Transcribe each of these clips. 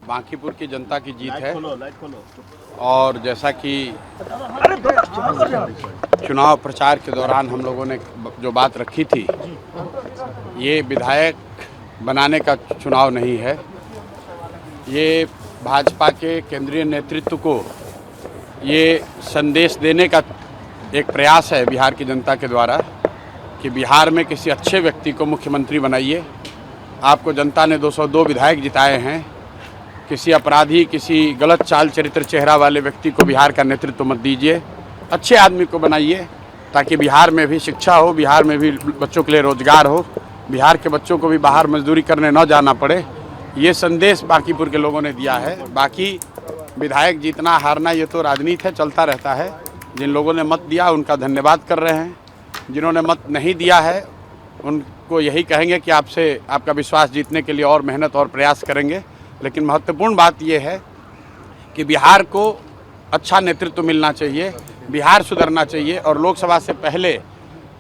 बांकीपुर की जनता की जीत है। और जैसा कि चुनाव प्रचार के दौरान हम लोगों ने जो बात रखी थी, ये विधायक बनाने का चुनाव नहीं है, ये भाजपा के केंद्रीय नेतृत्व को ये संदेश देने का एक प्रयास है बिहार की जनता के द्वारा कि बिहार में किसी अच्छे व्यक्ति को मुख्यमंत्री बनाइए। आपको जनता ने 202 विधायक जिताए हैं। किसी अपराधी, किसी गलत चाल चरित्र चेहरा वाले व्यक्ति को बिहार का नेतृत्व मत दीजिए। अच्छे आदमी को बनाइए ताकि बिहार में भी शिक्षा हो, बिहार में भी बच्चों के लिए रोजगार हो, बिहार के बच्चों को भी बाहर मजदूरी करने न जाना पड़े। ये संदेश बांकीपुर के लोगों ने दिया है। बाकी विधायक जीतना हारना ये तो राजनीति है, चलता रहता है। जिन लोगों ने मत दिया उनका धन्यवाद कर रहे हैं। जिन्होंने मत नहीं दिया है उनको यही कहेंगे कि आपसे आपका विश्वास जीतने के लिए और मेहनत और प्रयास करेंगे। लेकिन महत्वपूर्ण बात यह है कि बिहार को अच्छा नेतृत्व मिलना चाहिए, बिहार सुधरना चाहिए। और लोकसभा से पहले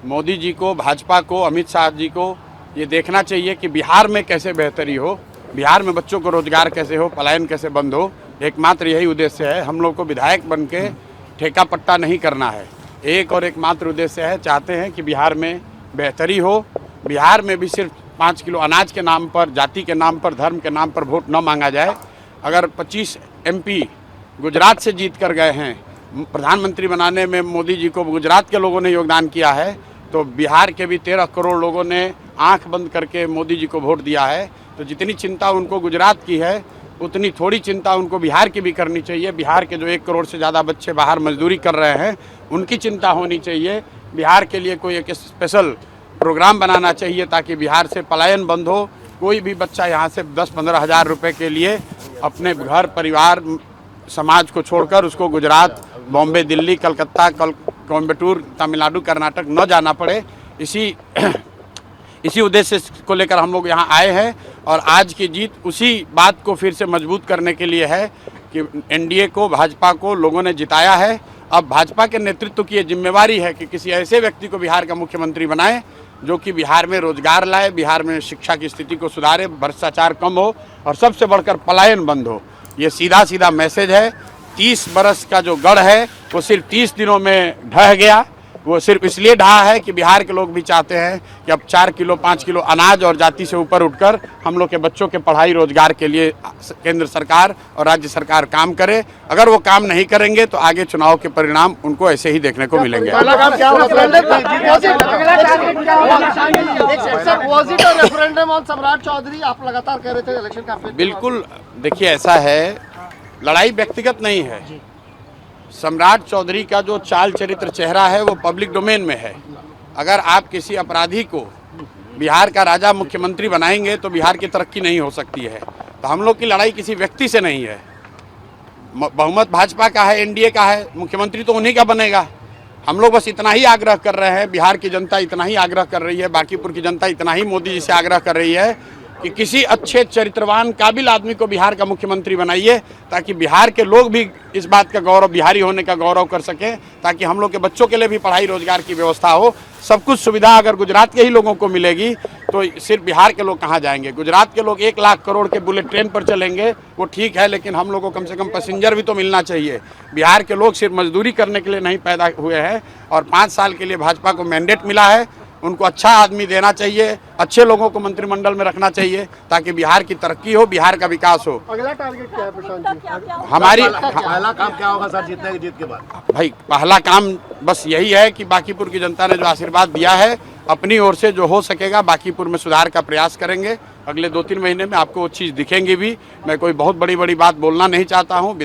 मोदी जी को, भाजपा को, अमित शाह जी को ये देखना चाहिए कि बिहार में कैसे बेहतरी हो, बिहार में बच्चों को रोजगार कैसे हो, पलायन कैसे बंद हो। एकमात्र यही उद्देश्य है। हम लोग को विधायक बन के ठेका पट्टा नहीं करना है। एक और एकमात्र उद्देश्य है, चाहते हैं कि बिहार में बेहतरी हो। बिहार में भी सिर्फ 5 किलो अनाज के नाम पर, जाति के नाम पर, धर्म के नाम पर वोट न मांगा जाए। अगर 25 MP गुजरात से जीत कर गए हैं, प्रधानमंत्री बनाने में मोदी जी को गुजरात के लोगों ने योगदान किया है, तो बिहार के भी 13 करोड़ लोगों ने आंख बंद करके मोदी जी को वोट दिया है। तो जितनी चिंता उनको गुजरात की है उतनी थोड़ी चिंता उनको बिहार की भी करनी चाहिए। बिहार के जो 1 करोड़ से ज़्यादा बच्चे बाहर मजदूरी कर रहे हैं उनकी चिंता होनी चाहिए। बिहार के लिए कोई एक स्पेशल प्रोग्राम बनाना चाहिए ताकि बिहार से पलायन बंद हो। कोई भी बच्चा यहाँ से 10-15 हज़ार रुपये के लिए अपने घर, परिवार, समाज को छोड़कर उसको गुजरात, बॉम्बे, दिल्ली, कलकत्ता, कोयम्बटूर, तमिलनाडु, कर्नाटक न जाना पड़े। इसी उद्देश्य को लेकर हम लोग यहाँ आए हैं। और आज की जीत उसी बात को फिर से मजबूत करने के लिए है कि NDA को, भाजपा को लोगों ने जिताया है। अब भाजपा के नेतृत्व की ये जिम्मेवारी है कि किसी ऐसे व्यक्ति को बिहार का मुख्यमंत्री बनाए जो कि बिहार में रोजगार लाए, बिहार में शिक्षा की स्थिति को सुधारे, भ्रष्टाचार कम हो और सबसे बढ़कर पलायन बंद हो। ये सीधा सीधा मैसेज है। 30 बरस का जो गढ़ है वो सिर्फ 30 दिनों में ढह गया। वो सिर्फ इसलिए ढहा है कि बिहार के लोग भी चाहते हैं कि अब 4 किलो 5 किलो अनाज और जाति से ऊपर उठकर हम लोग के बच्चों के पढ़ाई रोजगार के लिए केंद्र सरकार और राज्य सरकार काम करे। अगर वो काम नहीं करेंगे तो आगे चुनाव के परिणाम उनको ऐसे ही देखने को मिलेंगे। बिल्कुल, देखिए ऐसा है, लड़ाई व्यक्तिगत नहीं है। सम्राट चौधरी का जो चाल चरित्र चेहरा है वो पब्लिक डोमेन में है। अगर आप किसी अपराधी को बिहार का राजा मुख्यमंत्री बनाएंगे तो बिहार की तरक्की नहीं हो सकती है। तो हम लोग की लड़ाई किसी व्यक्ति से नहीं है। बहुमत भाजपा का है, NDA का है, मुख्यमंत्री तो उन्हीं का बनेगा। हम लोग बस इतना ही आग्रह कर रहे हैं, बिहार की जनता इतना ही आग्रह कर रही है, बांकीपुर की जनता इतना ही मोदी जी से आग्रह कर रही है कि किसी अच्छे चरित्रवान काबिल आदमी को बिहार का मुख्यमंत्री बनाइए ताकि बिहार के लोग भी इस बात का गौरव, बिहारी होने का गौरव कर सकें, ताकि हम लोग के बच्चों के लिए भी पढ़ाई रोजगार की व्यवस्था हो। सब कुछ सुविधा अगर गुजरात के ही लोगों को मिलेगी तो सिर्फ बिहार के लोग कहाँ जाएंगे। गुजरात के लोग 1 लाख करोड़ के बुलेट ट्रेन पर चलेंगे, वो ठीक है, लेकिन हम लोग को कम से कम पैसेंजर भी तो मिलना चाहिए। बिहार के लोग सिर्फ मजदूरी करने के लिए नहीं पैदा हुए हैं और 5 साल के लिए भाजपा को मैंडेट मिला है। उनको अच्छा आदमी देना चाहिए, अच्छे लोगों को मंत्रिमंडल में रखना चाहिए ताकि बिहार की तरक्की हो, बिहार का विकास हो। अगला टारगेट क्या है प्रशांत जी? हमारी पहला काम क्या होगा सर जीत के बाद? भाई पहला काम बस यही है कि बांकीपुर की जनता ने जो आशीर्वाद दिया है, अपनी ओर से जो हो सकेगा बांकीपुर में सुधार का प्रयास करेंगे। अगले 2-3 महीने में आपको वो चीज़ दिखेंगी भी। मैं कोई बहुत बड़ी बात बोलना नहीं चाहता हूँ।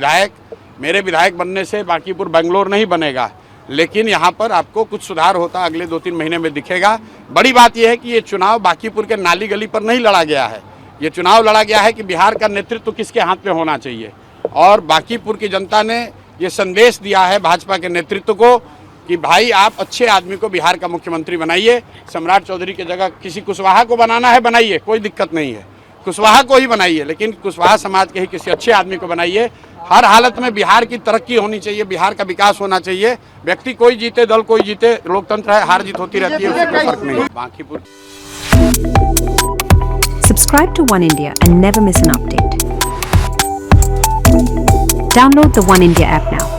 मेरे विधायक बनने से बांकीपुर बेंगलोर नहीं बनेगा, लेकिन यहाँ पर आपको कुछ सुधार होता अगले 2-3 महीने में दिखेगा। बड़ी बात यह है कि ये चुनाव बांकीपुर के नाली गली पर नहीं लड़ा गया है। ये चुनाव लड़ा गया है कि बिहार का नेतृत्व किसके हाथ पे होना चाहिए। और बांकीपुर की जनता ने ये संदेश दिया है भाजपा के नेतृत्व को कि भाई आप अच्छे आदमी को बिहार का मुख्यमंत्री बनाइए। सम्राट चौधरी की जगह किसी कुशवाहा को बनाना है बनाइए, कोई दिक्कत नहीं है, कुशवाहा को ही बनाइए, लेकिन कुशवाहा समाज के ही किसी अच्छे आदमी को बनाइए। हर हालत में बिहार की तरक्की होनी चाहिए, बिहार का विकास होना चाहिए। व्यक्ति कोई जीते, दल कोई जीते, लोकतंत्र है, हार जीत होती रहती है, उससे कोई फर्क नहीं। Bankipur. Subscribe to One India and never miss an update. Download the One India app now.